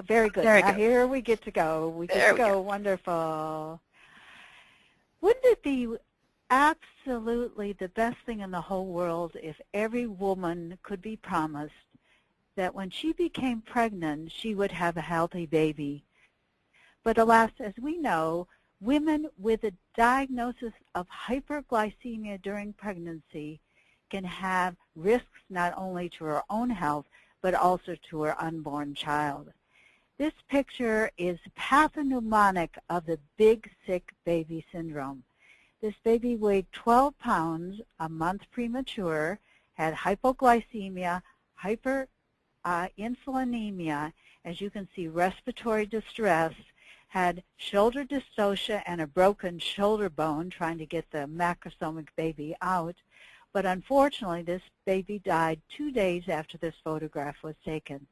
Very good. There we Now go. here we get to go. We get to go. Wonderful. Wouldn't it be absolutely the best thing in the whole world if every woman could be promised that when she became pregnant, she would have a healthy baby? But alas, as we know, women with a diagnosis of hyperglycemia during pregnancy can have risks not only to her own health, but also to her unborn child. This picture is pathognomonic of the big sick baby syndrome. This baby weighed 12 pounds, a month premature, had hypoglycemia, hyperinsulinemia, as you can see, respiratory distress, had shoulder dystocia and a broken shoulder bone trying to get the macrosomic baby out. But unfortunately, this baby died 2 days after this photograph was taken.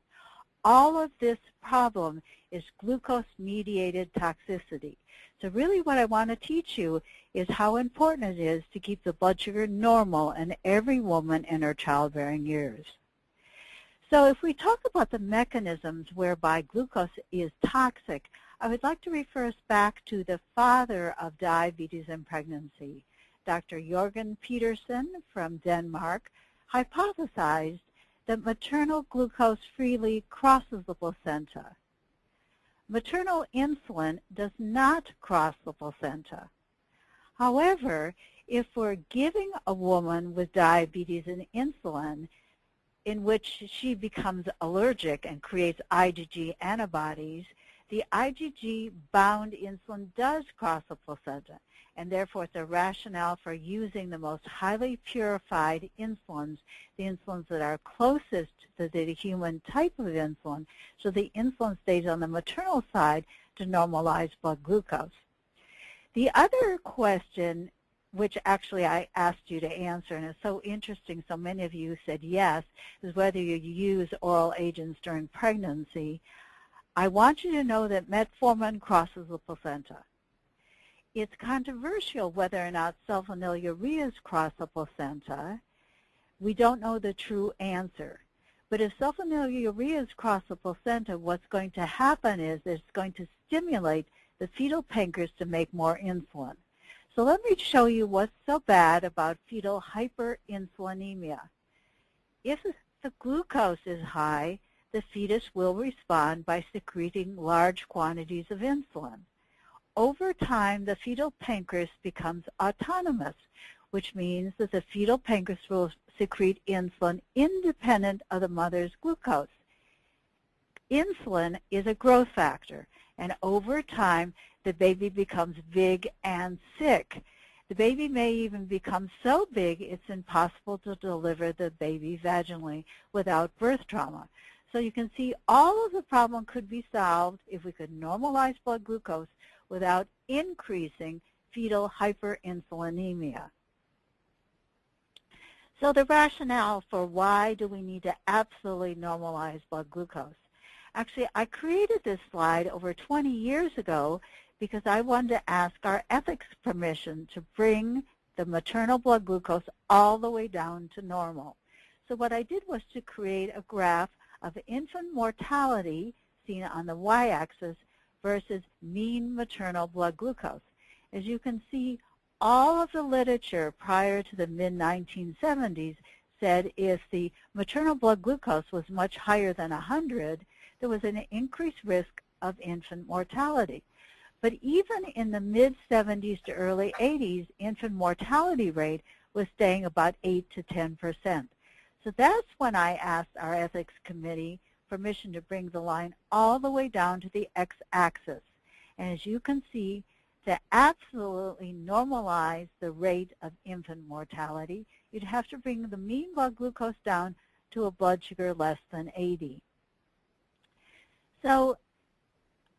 All of this problem is glucose-mediated toxicity. So really what I want to teach you is how important it is to keep the blood sugar normal in every woman in her childbearing years. So if we talk about the mechanisms whereby glucose is toxic, I would like to refer us back to the father of diabetes in pregnancy. Dr. Jorgen Peterson from Denmark hypothesized that maternal glucose freely crosses the placenta. Maternal insulin does not cross the placenta. However, if we're giving a woman with diabetes an insulin in which she becomes allergic and creates IgG antibodies, the IgG-bound insulin does cross the placenta, and therefore it's a rationale for using the most highly purified insulins, the insulins that are closest to the human type of insulin, so the insulin stays on the maternal side to normalize blood glucose. The other question, which actually I asked you to answer, and it's so interesting, so many of you said yes, is whether you use oral agents during pregnancy. I want you to know that metformin crosses the placenta. It's controversial whether or not sulfonylureas cross the placenta. We don't know the true answer. But if sulfonylureas cross the placenta, what's going to happen is it's going to stimulate the fetal pancreas to make more insulin. So let me show you what's so bad about fetal hyperinsulinemia. If the glucose is high, the fetus will respond by secreting large quantities of insulin. Over time, the fetal pancreas becomes autonomous, which means that the fetal pancreas will secrete insulin independent of the mother's glucose. Insulin is a growth factor, and over time, the baby becomes big and sick. The baby may even become so big it's impossible to deliver the baby vaginally without birth trauma. So you can see all of the problem could be solved if we could normalize blood glucose without increasing fetal hyperinsulinemia. So the rationale for why do we need to absolutely normalize blood glucose? Actually, I created this slide over 20 years ago because I wanted to ask our ethics permission to bring the maternal blood glucose all the way down to normal. So what I did was to create a graph of infant mortality seen on the y-axis versus mean maternal blood glucose. As you can see, all of the literature prior to the mid-1970s said if the maternal blood glucose was much higher than 100, there was an increased risk of infant mortality. But even in the mid-70s to early 80s, infant mortality rate was staying about 8 to 10%. So that's when I asked our ethics committee permission to bring the line all the way down to the x-axis. And as you can see, to absolutely normalize the rate of infant mortality, you'd have to bring the mean blood glucose down to a blood sugar less than 80. So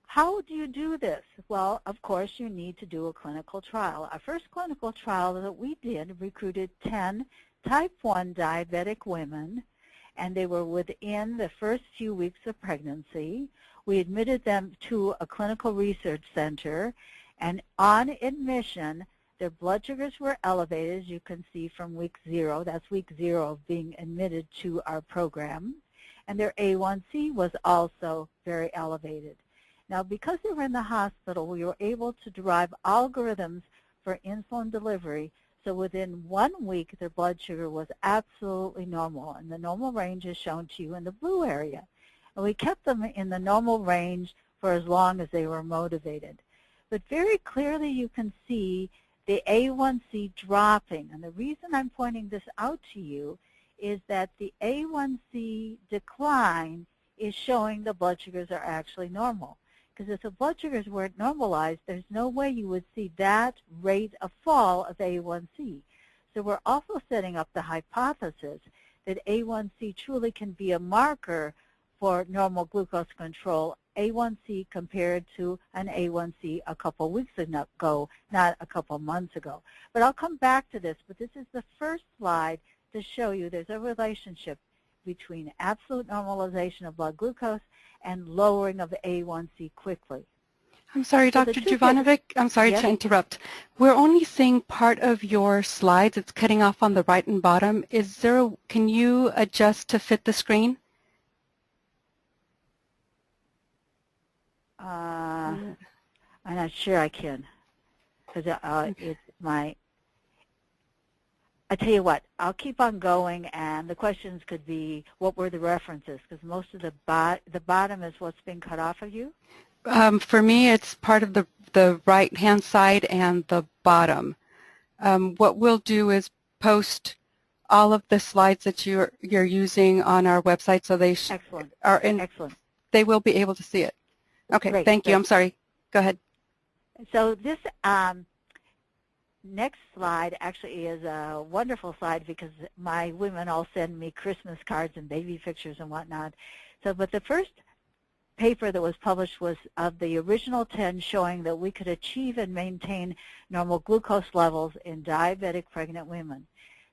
how do you do this? Well, of course, you need to do a clinical trial. Our first clinical trial that we did recruited 10 type 1 diabetic women, and they were within the first few weeks of pregnancy. We admitted them to a clinical research center, and on admission, their blood sugars were elevated, as you can see from week 0. That's week 0 of being admitted to our program. and their A1C was also very elevated. Now, because they were in the hospital, we were able to derive algorithms for insulin delivery, so within 1 week, their blood sugar was absolutely normal, and the normal range is shown to you in the blue area. And we kept them in the normal range for as long as they were motivated. But very clearly you can see the A1C dropping, and the reason I'm pointing this out to you is that the A1C decline is showing the blood sugars are actually normal. Because if the blood sugars weren't normalized, there's no way you would see that rate of fall of A1C. So we're also setting up the hypothesis that A1C truly can be a marker for normal glucose control, A1C compared to an A1C a couple weeks ago, not a couple months ago. But I'll come back to this, but this is the first slide to show you there's a relationship between absolute normalization of blood glucose and lowering of A1C quickly. I'm sorry, Dr. Jovanovic, I'm sorry to interrupt. We're only seeing part of your slides. It's cutting off on the right and bottom. Can you adjust to fit the screen? I'm not sure I can, because it's my, I tell you what, I'll keep on going, and the questions could be, what were the references? Because most of the bottom is what's been cut off of you. For me, it's part of the right-hand side and the bottom. What we'll do is post all of the slides that you're using on our website, so they are in. Excellent. They will be able to see it. Okay, great, thank you. I'm sorry. Go ahead. So this next slide actually is a wonderful slide because my women all send me Christmas cards and baby pictures and whatnot. So, but the first paper that was published was of the original 10 showing that we could achieve and maintain normal glucose levels in diabetic pregnant women.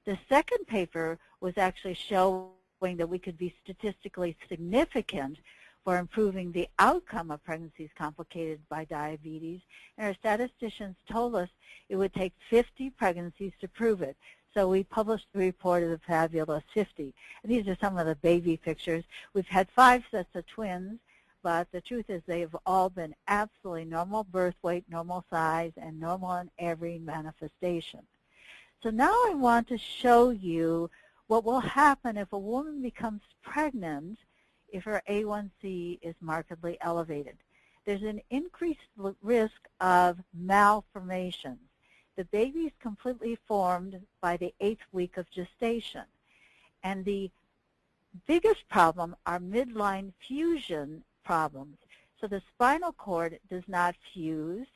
The second paper was actually showing that we could be statistically significant for improving the outcome of pregnancies complicated by diabetes, and our statisticians told us it would take 50 pregnancies to prove it. So we published the report of the fabulous 50. And these are some of the baby pictures. We've had 5 sets of twins, but the truth is they have all been absolutely normal birth weight, normal size, and normal in every manifestation. So now I want to show you what will happen if a woman becomes pregnant if her A1C is markedly elevated. There's an increased risk of malformations. The baby is completely formed by the 8th week of gestation. And the biggest problem are midline fusion problems. So the spinal cord does not fuse,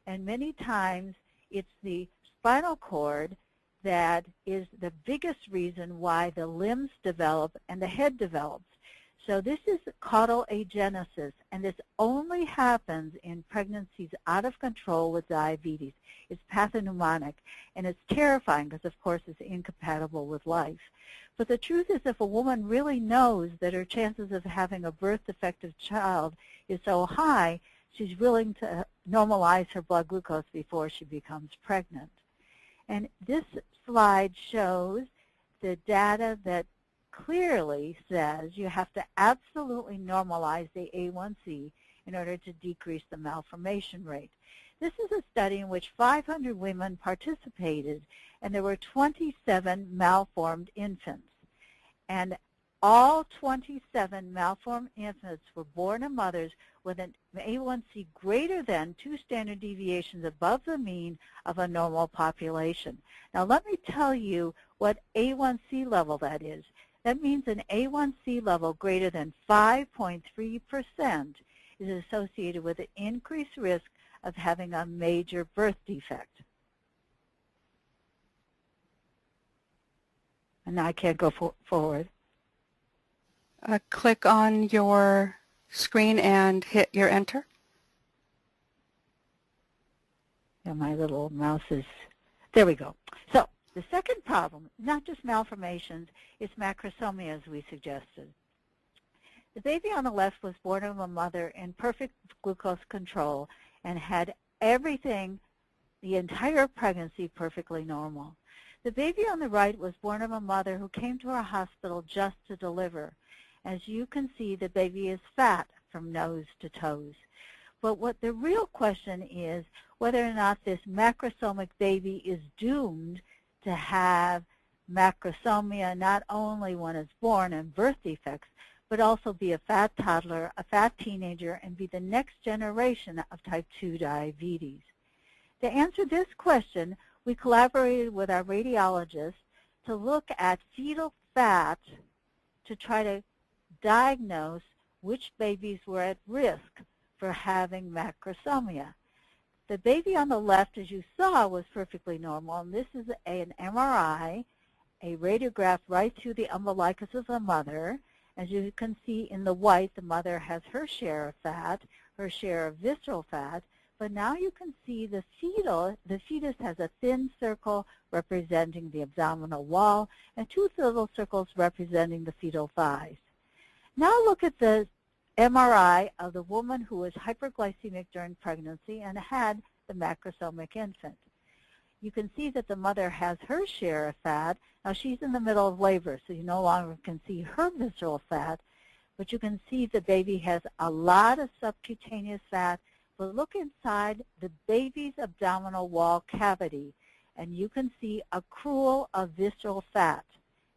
and many times it's the spinal cord that is the biggest reason why the limbs develop and the head develops. So this is caudal agenesis, and this only happens in pregnancies out of control with diabetes. It's pathognomonic, and it's terrifying because, of course, it's incompatible with life. But the truth is, if a woman really knows that her chances of having a birth-defective child is so high, she's willing to normalize her blood glucose before she becomes pregnant. And this slide shows the data that clearly says you have to absolutely normalize the A1C in order to decrease the malformation rate. This is a study in which 500 women participated, and there were 27 malformed infants. And all 27 malformed infants were born to mothers with an A1C greater than 2 standard deviations above the mean of a normal population. Now let me tell you what A1C level that is. That means an A1C level greater than 5.3% is associated with an increased risk of having a major birth defect. And now I can't go forward. Click on your screen and hit your enter. Yeah, my little mouse is, there we go. So the second problem, not just malformations, it's macrosomia, as we suggested. The baby on the left was born of a mother in perfect glucose control and had everything, the entire pregnancy, perfectly normal. The baby on the right was born of a mother who came to our hospital just to deliver. As you can see, the baby is fat from nose to toes. But what the real question is whether or not this macrosomic baby is doomed to have macrosomia not only when it's born and birth defects, but also be a fat toddler, a fat teenager, and be the next generation of type 2 diabetes. To answer this question, we collaborated with our radiologist to look at fetal fat to try to diagnose which babies were at risk for having macrosomia. The baby on the left, as you saw, was perfectly normal, and this is an MRI, a radiograph right through the umbilicus of the mother. As you can see in the white, the mother has her share of fat, her share of visceral fat, but now you can see the fetus has a thin circle representing the abdominal wall and two little circles representing the fetal thighs. Now look at the MRI of the woman who was hyperglycemic during pregnancy and had the macrosomic infant. You can see that the mother has her share of fat. Now she's in the middle of labor, so you no longer can see her visceral fat, but you can see the baby has a lot of subcutaneous fat. But look inside the baby's abdominal wall cavity, and you can see accrual of visceral fat,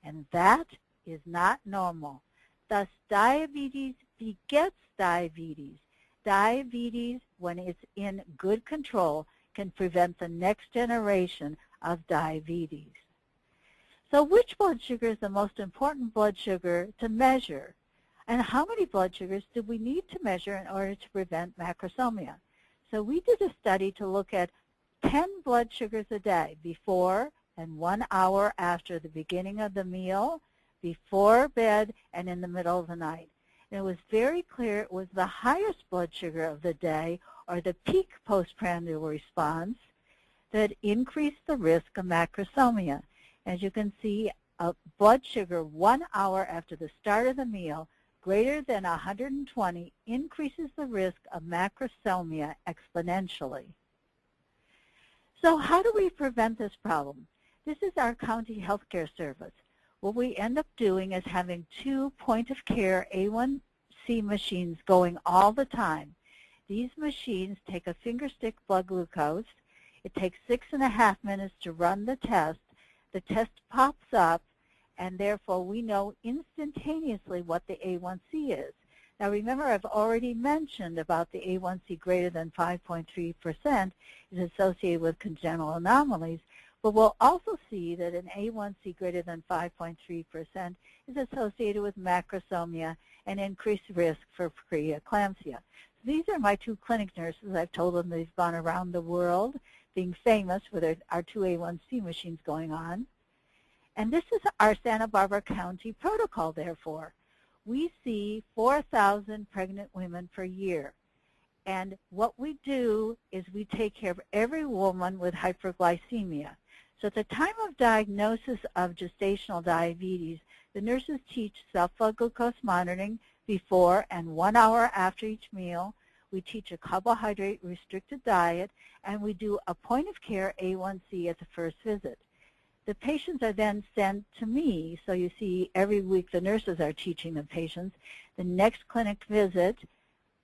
and that is not normal. Thus, diabetes begets diabetes. Diabetes, when it's in good control, can prevent the next generation of diabetes. So which blood sugar is the most important blood sugar to measure? And how many blood sugars do we need to measure in order to prevent macrosomia? So we did a study to look at 10 blood sugars a day, before and 1 hour after the beginning of the meal, before bed, and in the middle of the night. And it was very clear it was the highest blood sugar of the day, or the peak postprandial response, that increased the risk of macrosomia. As you can see, a blood sugar 1 hour after the start of the meal greater than 120 increases the risk of macrosomia exponentially. So how do we prevent this problem? This is our county healthcare service. What we end up doing is having 2 point-of-care A1C machines going all the time. These machines take a fingerstick blood glucose. It takes 6.5 minutes to run the test. The test pops up, and therefore we know instantaneously what the A1C is. Now remember, I've already mentioned about the A1C greater than 5.3% is associated with congenital anomalies, but we'll also see that an A1C greater than 5.3% is associated with macrosomia and increased risk for preeclampsia. So these are my 2 clinic nurses. I've told them they've gone around the world being famous with our 2 A1C machines going on. And this is our Santa Barbara County protocol, therefore. We see 4,000 pregnant women per year. And what we do is we take care of every woman with hyperglycemia. So at the time of diagnosis of gestational diabetes, the nurses teach self-blood glucose monitoring before and 1 hour after each meal. We teach a carbohydrate-restricted diet, and we do a point-of-care A1C at the first visit. The patients are then sent to me, so you see every week the nurses are teaching the patients. The next clinic visit,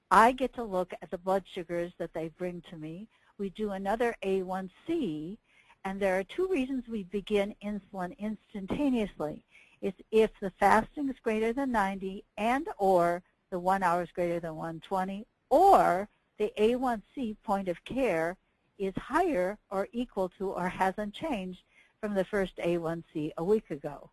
I get to look at the blood sugars that they bring to me. We do another A1C, and there are 2 reasons we begin insulin instantaneously. It's if the fasting is greater than 90 and or the 1 hour is greater than 120, or the A1C point of care is higher or equal to or hasn't changed from the first A1C a week ago.